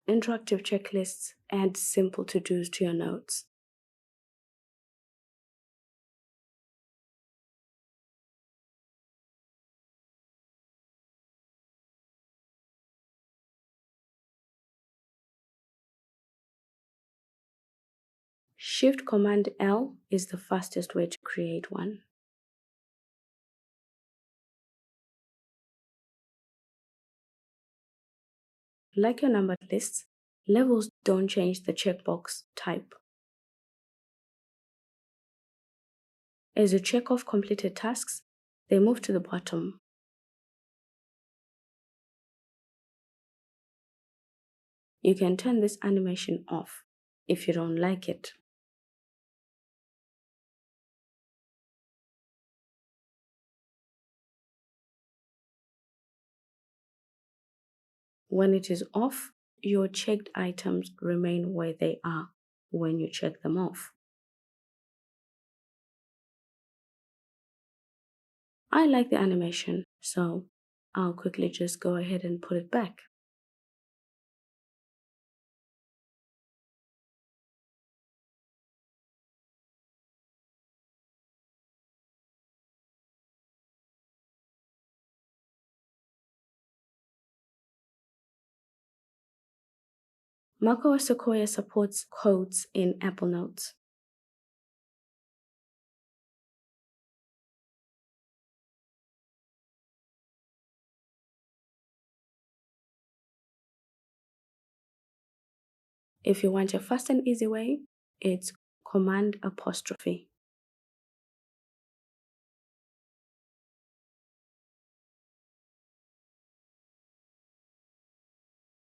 Interactive checklists add simple to-dos to your notes. Shift Command L is the fastest way to create one. Like your numbered lists, levels don't change the checkbox type. As you check off completed tasks, they move to the bottom. You can turn this animation off if you don't like it. When it is off, your checked items remain where they are when you check them off. I like the animation, so I'll quickly just go ahead and put it back. macOS Sequoia supports quotes in Apple Notes. If you want a fast and easy way, it's Command apostrophe.